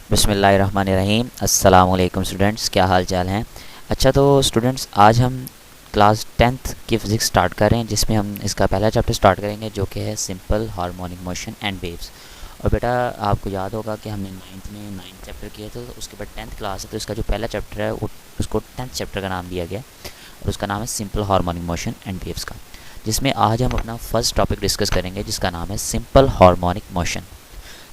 बिस्मिल्लाहिर्रहमानिर्रहीम। अस्सलाम वालेकुम स्टूडेंट्स, क्या हाल चाल हैं। अच्छा तो स्टूडेंट्स, आज हम क्लास टेंथ की फ़िज़िक्स स्टार्ट कर रहे हैं, जिसमें हम इसका पहला चैप्टर स्टार्ट करेंगे जो कि है simple harmonic motion and waves. और बेटा, आपको याद होगा कि हमने नाइन्थ चैप्टर किया था, तो उसके बाद टेंथ क्लास है, तो इसका जो पहला चैप्टर है उसको टेंथ चैप्टर का नाम दिया गया और उसका नाम है simple harmonic motion and waves का, जिसमें आज हम अपना फर्स्ट टॉपिक डिस्कस करेंगे जिसका नाम है simple harmonic motion.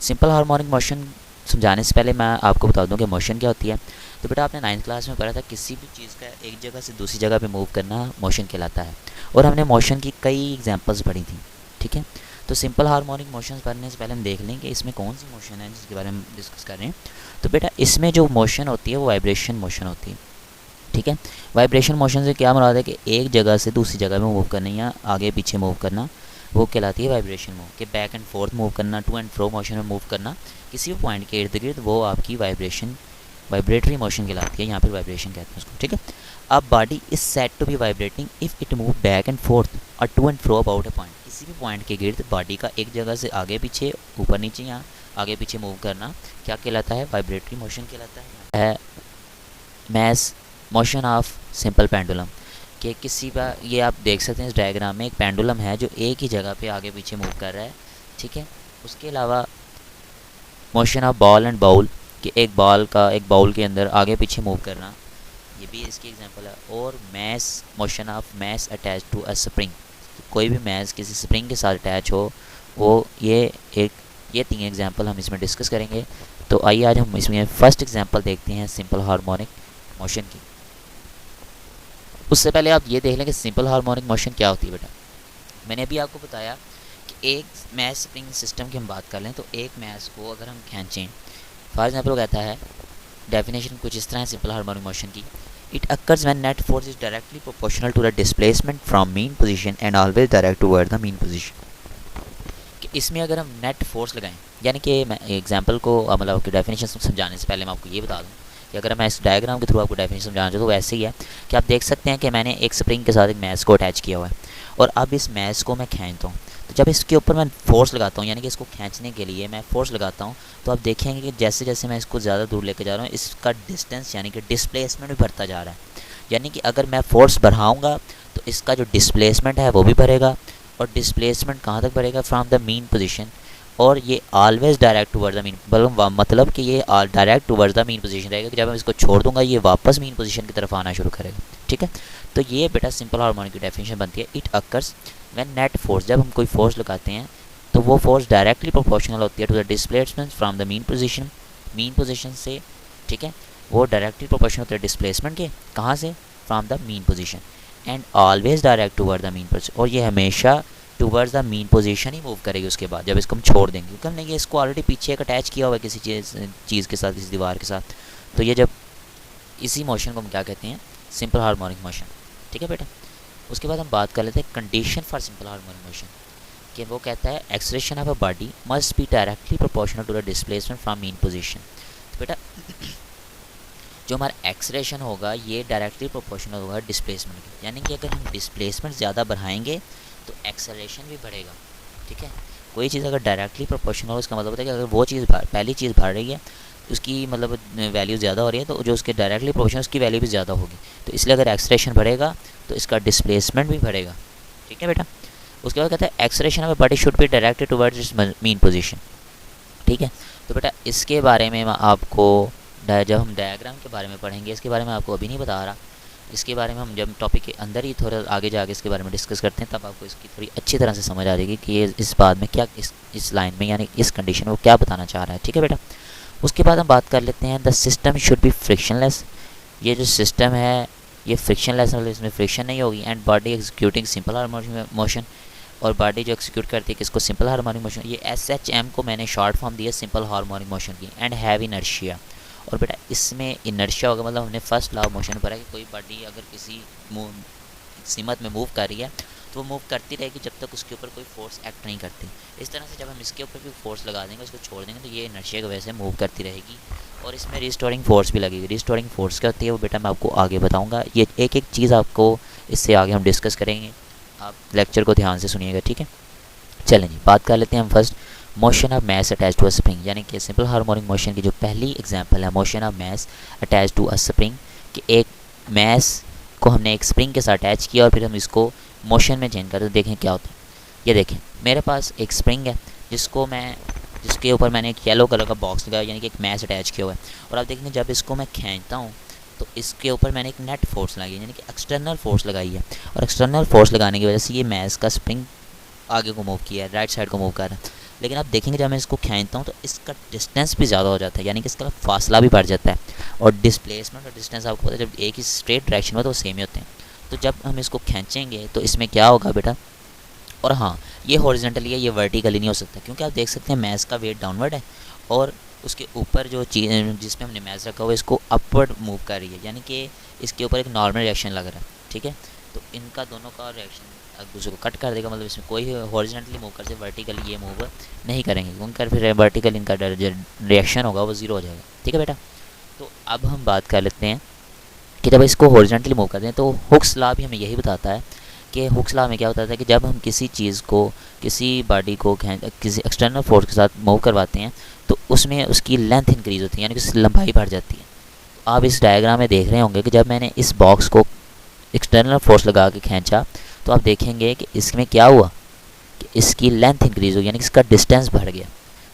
Simple harmonic motion समझाने से पहले मैं आपको बता दूं कि मोशन क्या होती है। तो बेटा, आपने नाइन्थ क्लास में पढ़ा था किसी भी चीज़ का एक जगह से दूसरी जगह पे मूव करना मोशन कहलाता है, और हमने मोशन की कई एग्जांपल्स पढ़ी थी। ठीक है, तो सिंपल हार्मोनिक मोशन पढ़ने से पहले हम देख लें कि इसमें कौन सी मोशन है जिसके बारे में हम डिस्कस कर रहे हैं। तो बेटा, इसमें जो मोशन होती है वो वाइब्रेशन मोशन होती है। ठीक है, वाइब्रेशन मोशन से क्या मुराद है कि एक जगह से दूसरी जगह में मूव करना या आगे पीछे मूव करना, वो कहलाती है वाइब्रेशन मूव। कि बैक एंड फोर्थ मूव करना, टू एंड फ्रो मोशन में मूव करना किसी भी पॉइंट के इर्द गिर्द, वो आपकी वाइब्रेटरी मोशन कहलाती है। यहाँ पर वाइब्रेशन कहते हैं उसको। ठीक है, अब body is set to be vibrating if it move back and forth और to and fro about a point. किसी भी पॉइंट के गिर्द बॉडी का एक जगह से आगे पीछे, ऊपर नीचे या आगे पीछे मूव करना क्या कहलाता है? वाइब्रेटरी मोशन कहलाता है। Mass motion of simple pendulum, कि किसी का, ये आप देख सकते हैं इस डायग्राम में, एक पेंडुलम है जो एक ही जगह पे आगे पीछे मूव कर रहा है। ठीक है, उसके अलावा motion of ball and bowl, कि एक बाउल के अंदर आगे पीछे मूव करना, ये भी इसकी एग्जांपल है। और mass motion of mass attach to a spring, कोई भी मैस किसी स्प्रिंग के साथ अटैच हो, वो ये तीन एग्जांपल हम इसमें डिस्कस करेंगे। तो आइए आज हम इसमें फर्स्ट एग्जांपल देखते हैं सिंपल हार्मोनिक मोशन की। उससे पहले आप ये देख लें कि सिंपल हार्मोनिक मोशन क्या होती है। बेटा, मैंने अभी आपको बताया कि एक मैस स्प्रिंग सिस्टम की हम बात कर लें, तो एक मैस को अगर हम खींचें, फॉर एग्जाम्पल वो कहता है, डेफिनेशन कुछ इस तरह है सिंपल हार्मोनिक मोशन की। It occurs when net force is directly proportional to the displacement from mean position and always direct toward the mean position. कि इसमें अगर हम नेट फोर्स लगाएं, यानी कि मैं एग्जांपल को मतलब कि डेफिनेशन समझाने से पहले मैं आपको ये बता दूं कि अगर मैं इस डायग्राम के थ्रू आपको डेफिनेशन समझाना चाहूँ तो वैसे ही है कि आप देख सकते हैं कि मैंने एक स्प्रिंग के साथ एक मैस को अटैच किया हुआ है, और अब इस मैस को मैं खींचता हूँ। तो जब इसके ऊपर मैं फोर्स लगाता हूँ, यानी कि इसको खींचने के लिए मैं फोर्स लगाता हूँ, तो आप देखेंगे कि जैसे जैसे मैं इसको ज़्यादा दूर लेकर जा रहा हूँ, इसका डिस्टेंस यानी कि डिस्प्लेसमेंट भी बढ़ता जा रहा है। यानी कि अगर मैं फोर्स बढ़ाऊँगा तो इसका जो डिस्प्लेसमेंट है वो भी बढ़ेगा, और डिस्प्लेसमेंट कहाँ तक बढ़ेगा? From the mean position. और ये always direct toward the mean, मतलब कि ये direct toward the mean position रहेगा, कि जब मैं इसको छोड़ दूंगा ये वापस मीन पोजीशन की तरफ आना शुरू करेगा। ठीक है, तो ये बेटा सिंपल हार्मोनिक की डेफिनेशन बनती है। It occurs when net force, जब हम कोई फोर्स लगाते हैं तो वो फोर्स डायरेक्टली प्रोपोर्शनल होती है to the displacement from the mean position से। ठीक है, वो डायरेक्टली प्रोपोर्शनल होती है डिस्प्लेसमेंट के, कहाँ से? From the mean position, and always direct toward the mean position, और ये हमेशा towards the mean position he move करेगी उसके बाद, जब इसको हम छोड़ देंगे, क्योंकि हमने ये इसको ऑलरेडी पीछे एक अटैच किया हुआ है किसी चीज़ के साथ, किसी दीवार के साथ। तो ये जब इसी मोशन को हम क्या कहते हैं? Simple harmonic motion. ठीक है बेटा, उसके बाद हम बात कर लेते हैं condition for simple harmonic motion, कि वो कहता है acceleration of a body must be directly proportional to the displacement from mean position. तो बेटा, जो हमारा एक्सलेरेशन होगा ये डायरेक्टली प्रोपोर्शनल होगा डिस्प्लेसमेंट के, यानी कि अगर हम डिस्प्लेसमेंट ज़्यादा बढ़ाएंगे तो एक्सेलरेशन भी बढ़ेगा। ठीक है, कोई चीज़ अगर डायरेक्टली प्रोपोर्शनल हो, इसका मतलब होता है कि अगर वो चीज़ पहली चीज़ बढ़ रही है, उसकी मतलब वैल्यू ज़्यादा हो रही है, तो जो उसके डायरेक्टली प्रोपोर्शनल उसकी वैल्यू भी ज़्यादा होगी। तो इसलिए अगर एक्सेलरेशन बढ़ेगा तो इसका डिस्प्लेसमेंट भी बढ़ेगा। ठीक है बेटा, उसके बाद कहता है acceleration of body should be directed towards it's mean position. ठीक है, तो बेटा इसके बारे में मैं आपको जब हम डायग्राम के बारे में पढ़ेंगे, इसके बारे में आपको अभी नहीं बता रहा, इसके बारे में हम जब टॉपिक के अंदर ही थोड़ा आगे जाके इसके बारे में डिस्कस करते हैं, तब आपको इसकी थोड़ी अच्छी तरह से समझ आ जाएगी कि ये इस बात में क्या, इस लाइन में यानी इस कंडीशन में वो क्या बताना चाह रहा है। ठीक है बेटा, उसके बाद हम बात कर लेते हैं the system should be frictionless. ये जो सिस्टम है ये फ्रिक्शनलेस, मतलब इसमें फ्रिक्शन नहीं होगी, and body executing simple harmonic motion, और बॉडी जो एक्सिक्यूट करती है किसको? Simple harmonic motion. ये SHM को मैंने शॉर्ट फॉर्म दिया सिंपल हार्मोनिक मोशन की, एंड हैव इनर्शिया। और बेटा इसमें इनर्शिया होगा, मतलब हमने फर्स्ट लॉ ऑफ मोशन पढ़ा कि कोई बॉडी अगर किसी सीमत में मूव कर रही है तो वो मूव करती रहेगी जब तक उसके ऊपर कोई फोर्स एक्ट नहीं करती। इस तरह से जब हम इसके ऊपर भी फोर्स लगा देंगे, उसको छोड़ देंगे, तो ये इनर्शिया की वजह से मूव करती रहेगी, और इसमें रिस्टोरिंग फोर्स भी लगेगी। रिस्टोरिंग फोर्स क्या होती है वो बेटा मैं आपको आगे बताऊँगा, ये एक एक चीज़ आपको इससे आगे हम डिस्कस करेंगे, आप लेक्चर को ध्यान से सुनिएगा। ठीक है, चलें जी, बात कर लेते हैं हम first motion of mass attach to a spring, यानी कि सिंपल हार्मोनिक मोशन की जो पहली एग्जांपल है motion of mass attach to a spring, कि एक मैस को हमने एक स्प्रिंग के साथ अटैच किया और फिर हम इसको मोशन में चेंज करते, देखें क्या होता है। ये देखें, मेरे पास एक स्प्रिंग है जिसके ऊपर मैंने एक येलो कलर का बॉक्स लगाया, यानी कि एक मैस अटैच किया हुआ है। और आप देखेंगे जब इसको मैं खींचता हूँ तो इसके ऊपर मैंने एक नेट फोर्स लगाई है, यानी कि एक्सटर्नल फोर्स लगाई है। और एक्सटर्नल फोर्स लगाने की वजह से ये मैस का स्प्रिंग आगे को मूव किया है, राइट साइड को मूव कर रहा है। लेकिन आप देखेंगे जब मैं इसको खींचता हूँ तो इसका डिस्टेंस भी ज़्यादा हो जाता है, यानी कि इसका फासला भी बढ़ जाता है। और डिस्प्लेसमेंट और डिस्टेंस आपको पता है, जब एक ही स्ट्रेट डायरेक्शन में तो सेम ही होते हैं। तो जब हम इसको खींचेंगे तो इसमें क्या होगा बेटा, और हाँ ये हॉरिजॉन्टली है, ये वर्टिकली नहीं हो सकता, क्योंकि आप देख सकते हैं मैस का वेट डाउनवर्ड है और उसके ऊपर जो चीज़ जिसमें हमने मैस रखा हुआ है इसको अपवर्ड मूव कर रही है, यानी कि इसके ऊपर एक नॉर्मल रिएक्शन लग रहा है। ठीक है, तो इनका दोनों का रिएक्शन एक दूसरे को कट कर देगा, मतलब इसमें कोई हॉरिजॉन्टली मूव कर से वर्टिकली ये मूव नहीं करेंगे, क्योंकि फिर वर्टिकल इनका रिएक्शन होगा वो ज़ीरो हो जाएगा। ठीक है बेटा, तो अब हम बात कर लेते हैं कि जब इसको हॉरिजॉन्टली मूव करते हैं तो हुक्स लॉ भी हमें यही बताता है कि हुक्स लॉ में क्या होता है कि जब हम किसी चीज़ को, किसी बॉडी को किसी एक्सटर्नल फोर्स के साथ मूव करवाते हैं तो उसमें उसकी लेंथ इंक्रीज़ होती है, यानी कि उसकी लंबाई बढ़ जाती है। तो आप इस डायग्राम में देख रहे होंगे कि जब मैंने इस बॉक्स को एक्सटर्नल फोर्स लगा के खींचा तो आप देखेंगे कि इसमें क्या हुआ कि इसकी लेंथ इंक्रीज़ हुई, यानी कि इसका डिस्टेंस बढ़ गया।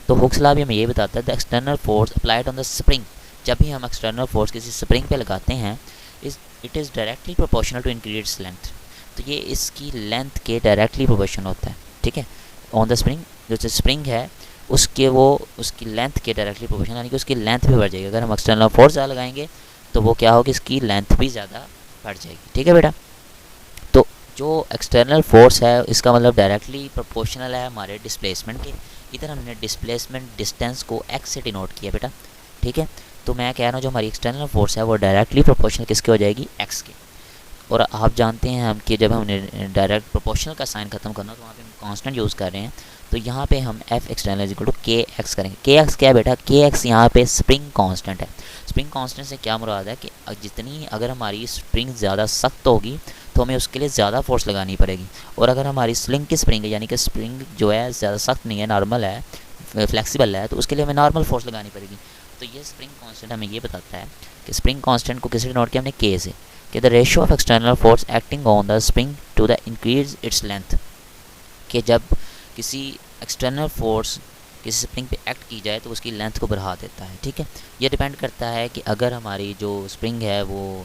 तो हुक्स लॉ भी हमें ये बताता है the external force applied on the spring, जब भी हम एक्सटर्नल फोर्स किसी स्प्रिंग पे लगाते हैं it is directly proportional to increase length, तो ये इसकी लेंथ के डायरेक्टली प्रोपोर्शनल होता है। ठीक है, ऑन द स्प्रिंग, जो स्प्रिंग है उसकी लेंथ के डायरेक्टली प्रोपोर्शनल, यानी कि उसकी लेंथ भी बढ़ जाएगी। अगर हम एक्सटर्नल फोर्स ज़्यादा लगाएंगे तो वो क्या होगी, इसकी लेंथ भी ज़्यादा बढ़ जाएगी। ठीक है बेटा, तो जो एक्सटर्नल फोर्स है इसका मतलब डायरेक्टली प्रोपोर्शनल है हमारे डिस्प्लेसमेंट के। इधर हमने डिस्प्लेसमेंट डिस्टेंस को एक्स से डिनोट किया बेटा। ठीक है, तो मैं कह रहा हूँ जो हमारी एक्सटर्नल फोर्स है वो डायरेक्टली प्रोपोर्शनल किसके हो जाएगी, एक्स के। और आप जानते हैं हम कि जब हमने डायरेक्ट प्रोपोर्शनल का साइन खत्म करना तो वहाँ पे हम कांस्टेंट यूज़ कर रहे हैं, तो यहाँ पे हम एफ एक्सटर्नल इक्वल टू के एक्स करेंगे। के एक्स क्या है बेटा, के एक्स यहाँ पे स्प्रिंग कांस्टेंट है। स्प्रिंग कांस्टेंट से क्या मुराद है कि जितनी अगर हमारी स्प्रिंग ज़्यादा सख्त होगी तो हमें उसके लिए ज़्यादा फोर्स लगानी पड़ेगी, और अगर हमारी स्लिंग की स्प्रिंग है, यानी कि स्प्रिंग जो है ज़्यादा सख्त नहीं है, नॉर्मल है, फ्लेक्सिबल है, तो उसके लिए हमें नॉर्मल फोर्स लगानी पड़ेगी। तो ये स्प्रिंग कांस्टेंट हमें ये बताता है कि स्प्रिंग कांस्टेंट को किससे डिनोट किया हमने, के से, कि the ratio of external force acting on the spring to the increase its length, कि जब किसी एक्सटर्नल फोर्स किसी स्प्रिंग पे एक्ट की जाए तो उसकी लेंथ को बढ़ा देता है। ठीक है, ये डिपेंड करता है कि अगर हमारी जो स्प्रिंग है वो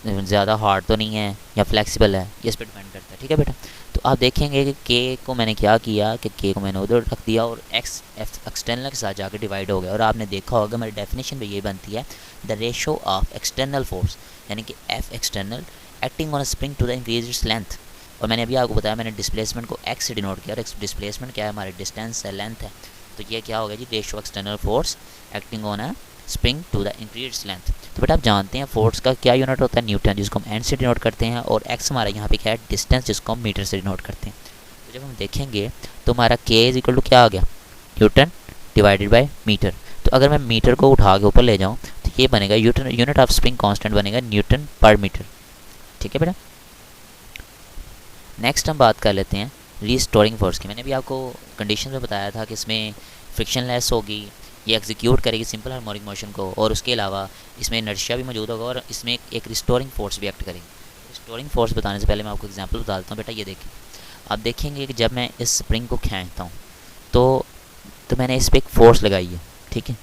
ज़्यादा हार्ड तो नहीं है या फ्लेक्सिबल है, ये इस पर डिपेंड करता है। ठीक है बेटा, तो आप देखेंगे कि के को मैंने क्या किया कि के को मैंने उधर रख दिया और एक्स एक्सटर्नल के साथ जाकर डिवाइड हो गया। और आपने देखा होगा मेरी डेफिनेशन में ये बनती है the ratio of external force, यानी कि F external acting on a spring to the increase its length. और मैंने अभी आपको बताया मैंने डिस्प्लेसमेंट को एक्स से डिनोट किया, और डिस्प्लेसमेंट क्या है, हमारे डिस्टेंस है, लेंथ है। तो ये क्या होगा जी, ratio external force acting on a spring to the increase length. तो बेटा आप जानते हैं फोर्स का क्या यूनिट होता है, न्यूटन, जिसको हम एन से डिनोट करते हैं, और एक्स हमारा यहाँ पे क्या है, डिस्टेंस, जिसको हम मीटर से डिनोट करते हैं। तो जब हम देखेंगे तो हमारा के इज इक्वल टू क्या आ गया, न्यूटन डिवाइडेड बाय मीटर। तो अगर मैं मीटर को उठा के ऊपर ले जाऊँ तो ये बनेगा यूनिट ऑफ स्प्रिंग कांस्टेंट बनेगा न्यूटन पर मीटर। ठीक है बेटा, नेक्स्ट हम बात कर लेते हैं रीस्टोरिंग फोर्स की। मैंने भी आपको कंडीशन में बताया था कि इसमें फ्रिक्शन लेस होगी, ये एग्जीक्यूट करेगी सिंपल हार्मोनिक मोशन को, और उसके अलावा इसमें इनर्शिया भी मौजूद होगा और इसमें एक रिस्टोरिंग फोर्स भी एक्ट करेगी। रिस्टोरिंग फोर्स बताने से पहले मैं आपको एग्जांपल बता देता हूँ बेटा। ये देखिए, आप देखेंगे कि जब मैं इस स्प्रिंग को खींचता हूँ तो मैंने इस पर एक फोर्स लगाई है। ठीक है,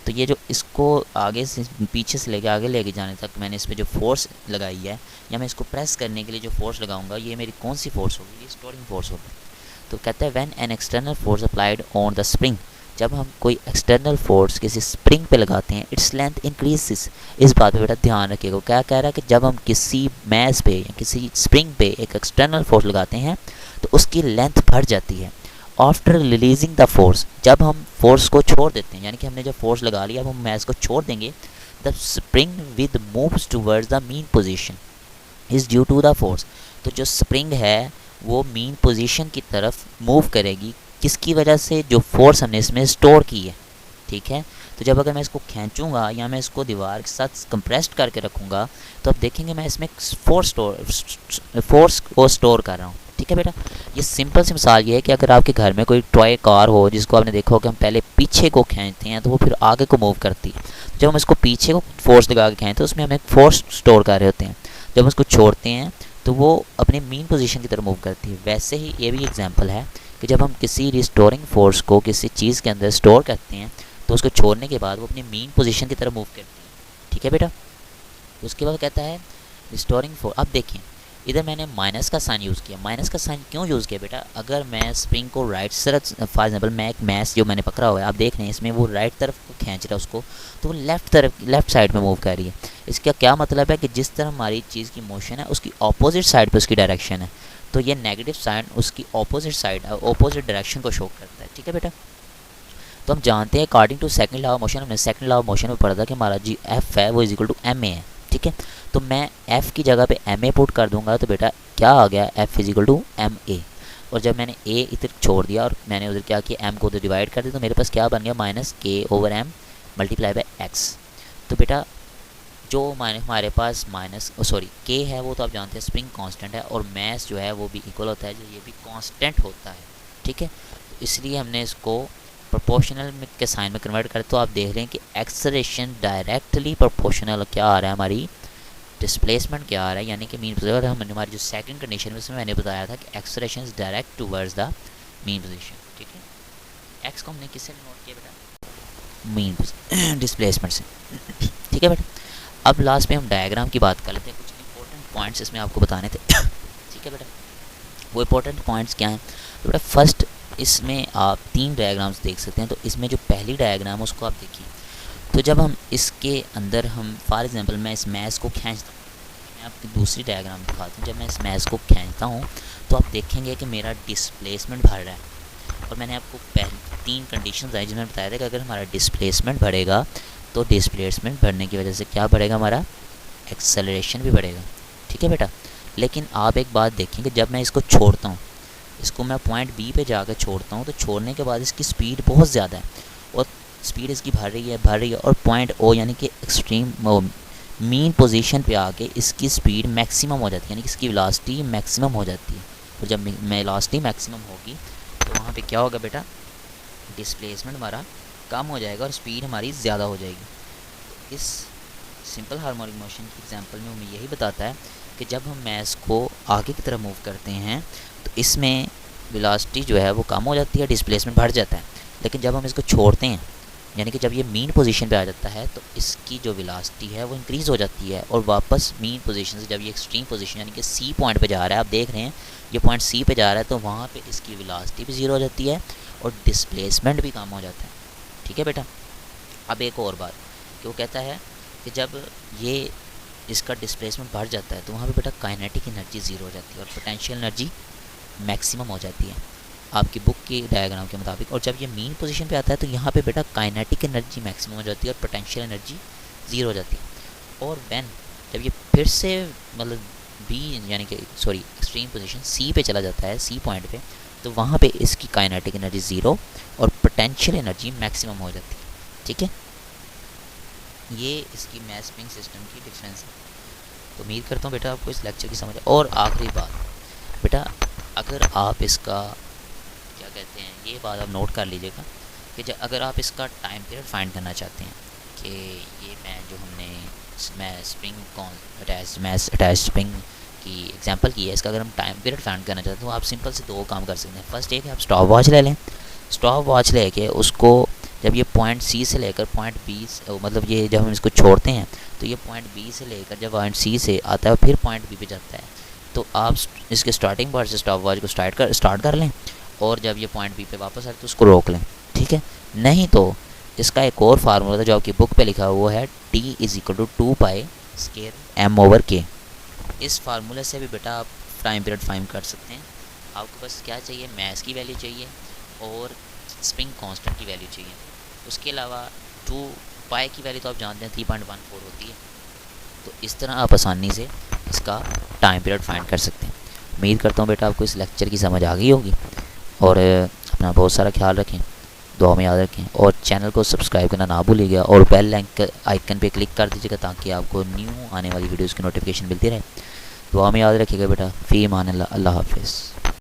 तो ये जो इसको आगे से पीछे से लेके आगे लेके जाने तक मैंने इस पर जो फोर्स लगाई है, या मैं इसको प्रेस करने के लिए जो फोर्स लगाऊंगा, ये मेरी कौन सी फोर्स होगी, रिस्टोरिंग फोर्स होगी। तो कहता है when an external force applied on the spring, जब हम कोई एक्सटर्नल फोर्स किसी स्प्रिंग पे लगाते हैं इट्स लेंथ इंक्रीजेस। इस बात पे बेटा ध्यान रखिएगा, क्या कह रहा है कि जब हम किसी मैस पे या किसी स्प्रिंग पे एक एक्सटर्नल फोर्स लगाते हैं तो उसकी लेंथ बढ़ जाती है। आफ्टर रिलीजिंग द फोर्स, जब हम फोर्स को छोड़ देते हैं, यानी कि हमने जब फोर्स लगा लिया अब हम मैस को छोड़ देंगे, the spring with moves towards the mean position is due to the force. तो जो स्प्रिंग है वो मीन पोजीशन की तरफ मूव करेगी, किसकी वजह से, जो फोर्स हमने इसमें स्टोर की है। ठीक है, तो जब अगर मैं इसको खींचूंगा या मैं इसको दीवार के साथ कंप्रेस्ड करके रखूँगा तो अब देखेंगे मैं इसमें फोर्स को स्टोर कर रहा हूँ। ठीक ठीक है बेटा। ये सिंपल सी मिसाल ये है कि अगर आपके घर में कोई टॉय कार हो जिसको आपने देखा हो कि हम पहले पीछे को खींचते हैं तो वो फिर आगे को मूव करती है। जब हम इसको पीछे को फोर्स लगा के खींचते हैं तो उसमें हम एक फोर्स स्टोर कर रहे होते हैं। जब हम इसको छोड़ते हैं तो वो अपने मीन पोजीशन की तरफ मूव करती है। वैसे ही ये भी एग्जांपल है कि जब हम किसी रिस्टोरिंग फोर्स को किसी चीज़ के अंदर स्टोर करते हैं तो उसको छोड़ने के बाद वो अपनी मीन पोजीशन की तरफ मूव करती है। ठीक है बेटा। उसके बाद कहता है रिस्टोरिंग फोर्स। अब देखें इधर मैंने माइनस का साइन यूज़ किया। माइनस का साइन क्यों यूज़ किया बेटा? अगर मैं स्प्रिंग को राइट तरफ, फॉर एग्जाम्पल मैं एक मैस जो मैंने पकड़ा हुआ है, आप देख रहे हैं इसमें वो राइट तरफ को खींच रहा है उसको, तो वो लेफ्ट साइड में मूव कर रही है। इसका क्या मतलब है कि जिस तरह हमारी चीज़ की मोशन है उसकी ऑपोजिट साइड पर उसकी डायरेक्शन है, तो ये नेगेटिव साइन उसकी ऑपोजिट साइड ऑपोजिट डायरेक्शन को शो करता है। ठीक है बेटा। तो हम जानते हैं according to second law of motion, हमने सेकंड लॉ ऑफ मोशन में पढ़ा था कि हमारा जी एफ है वो is equal to m a है। ठीक है। तो मैं एफ़ की जगह पे एम ए पुट कर दूंगा तो बेटा क्या आ गया, F is equal to m a. और जब मैंने ए इधर छोड़ दिया और मैंने उधर क्या किया, एम को उधर डिवाइड कर दिया, तो मेरे पास क्या बन गया, minus k over m multiply by x. तो बेटा जो हमारे पास माइनस के है वो तो आप जानते हैं स्प्रिंग कांस्टेंट है, और मैस जो है वो भी इक्वल होता है, जो ये भी कांस्टेंट होता है। ठीक है। तो इसलिए हमने इसको प्रोपोर्शनल के साइन में कन्वर्ट करें तो आप देख रहे हैं कि एक्सेलरेशन डायरेक्टली प्रोपोर्शनल क्या आ रहा है, हमारी डिस्प्लेसमेंट क्या आ रहा है, यानी कि मीन पोजीशन। हमने हमारी जो सेकंड कंडीशन में उसमें मैंने बताया था कि acceleration is direct towards the mean position. ठीक है। एक्स को हमने किससे नोट किया बेटा, मीन डिस्प्लेसमेंट से। ठीक है बेटा। अब लास्ट में हम डायग्राम की बात कर लेते हैं। कुछ इंपॉर्टेंट पॉइंट्स इसमें आपको बताने थे। ठीक है बेटा। वो इंपॉर्टेंट पॉइंट्स क्या हैं? तो बेटा फर्स्ट इसमें आप 3 डायग्राम्स देख सकते हैं। तो इसमें जो पहली डायग्राम है उसको आप देखिए। तो जब हम इसके अंदर हम फॉर एग्जांपल मैं इस मैस को खींचता हूँ, मैं आपकी दूसरी डायग्राम दिखाता हूँ। जब मैं इस मैस को खींचता हूँ तो आप देखेंगे कि मेरा डिस्प्लेसमेंट बढ़ रहा है। और मैंने आपको पहले 3 कंडीशंस आई जिन्होंने बताया था कि अगर हमारा डिस्प्लेसमेंट बढ़ेगा तो डिस्प्लेसमेंट बढ़ने की वजह से क्या बढ़ेगा, हमारा एक्सेलरेशन भी बढ़ेगा। ठीक है बेटा। लेकिन आप एक बात देखेंगे, जब मैं इसको छोड़ता हूँ, इसको मैं पॉइंट बी पे जाकर छोड़ता हूँ, तो छोड़ने के बाद इसकी स्पीड बहुत ज़्यादा है और स्पीड इसकी बढ़ रही है और पॉइंट ओ यानी कि एक्सट्रीम मीन पोजीशन पे आके इसकी स्पीड मैक्सिमम हो जाती है, यानी कि इसकी वेलोसिटी मैक्सिमम हो जाती है। और जब वेलोसिटी मैक्सिमम होगी तो वहाँ पे क्या होगा बेटा, डिस्प्लेसमेंट हमारा कम हो जाएगा और स्पीड हमारी ज़्यादा हो जाएगी। तो इस सिंपल हार्मोनिक मोशन की एग्जांपल में हमें यही बताता है कि जब हम मैस को आगे की तरफ मूव करते हैं तो इसमें वेलोसिटी जो है वो कम हो जाती है, डिस्प्लेसमेंट बढ़ जाता है। लेकिन जब हम इसको छोड़ते हैं, यानी कि जब ये मीन पोजीशन पे आ जाता है, तो इसकी जो वेलोसिटी है वो इंक्रीज़ हो जाती है और वापस मीन पोजीशन से जब ये एक्सट्रीम पोजीशन यानी कि सी पॉइंट पे जा रहा है, आप देख रहे हैं ये पॉइंट सी पे जा रहा है, तो वहाँ पे इसकी वेलोसिटी भी ज़ीरो हो जाती है और डिस्प्लेसमेंट भी कम हो जाता है। ठीक है बेटा। अब एक और बात कि वो कहता है कि जब ये इसका डिस्प्लेसमेंट बढ़ जाता है तो वहाँ पे बेटा काइनेटिक एनर्जी ज़ीरो हो जाती है और पोटेंशियल एनर्जी मैक्सिमम हो जाती है आपकी बुक के डायग्राम के मुताबिक। और जब ये मीन पोजीशन पे आता है तो यहाँ पे बेटा काइनेटिक एनर्जी मैक्सिमम हो जाती है और पोटेंशियल एनर्जी ज़ीरो हो जाती है। और व्हेन जब ये फिर से मतलब बी यानी कि एक्सट्रीम पोजीशन सी पे चला जाता है, सी पॉइंट पे, तो वहाँ पे इसकी काइनेटिक एनर्जी ज़ीरो और पोटेंशियल एनर्जी मैक्सिमम हो जाती है। ठीक है। ये इसकी मैस स्प्रिंग सिस्टम की डिफरेंस है। तो उम्मीद करता हूँ बेटा आपको इस लेक्चर की समझ। और आखिरी बात बेटा, अगर आप इसका क्या कहते हैं, ये बात आप नोट कर लीजिएगा कि अगर आप इसका टाइम पीरियड फाइंड करना चाहते हैं कि ये मैं जो हमने मैस अटैच स्प्रिंग की एग्जांपल की है, इसका अगर हम टाइम पीरियड फाइंड करना चाहते हैं तो आप सिंपल से 2 काम कर सकते हैं। फर्स्ट एक है आप स्टॉप वॉच ले लें। स्टॉप वॉच लेके उसको जब ये पॉइंट सी से लेकर पॉइंट बी, मतलब ये जब हम इसको छोड़ते हैं तो ये पॉइंट बी से लेकर जब पॉइंट सी से आता है फिर पॉइंट बी पे जाता है, तो आप इसके स्टार्टिंग पॉइंट से स्टॉप वॉच को स्टार्ट कर लें और जब ये पॉइंट बी पे वापस आए तो उसको रोक लें। ठीक है। नहीं तो इसका एक और फार्मूला था जो आपकी बुक पे लिखा हुआ है, T is equal to 2 pi square m over k. इस फार्मूले से भी बेटा आप टाइम पीरियड फाइंड कर सकते हैं। आपको बस क्या चाहिए, मैस की वैल्यू चाहिए और स्प्रिंग कांस्टेंट की वैल्यू चाहिए। उसके अलावा 2 पाई की वैल्यू तो आप जानते हैं 3.14 होती है। तो इस तरह आप आसानी से इसका टाइम पीरियड फाइंड कर सकते हैं। उम्मीद करता हूँ बेटा आपको इस लेक्चर की समझ आ गई होगी और अपना बहुत सारा ख्याल रखें, दुआ में याद रखें और चैनल को सब्सक्राइब करना ना भूलिएगा और बेल आइकन पे क्लिक कर दीजिएगा ताकि आपको न्यू आने वाली वीडियोज़ की नोटिफिकेशन मिलती रहे। दुआ में याद रखिएगा बेटा। फ़ी मान अल्लाह हाफ़िज़।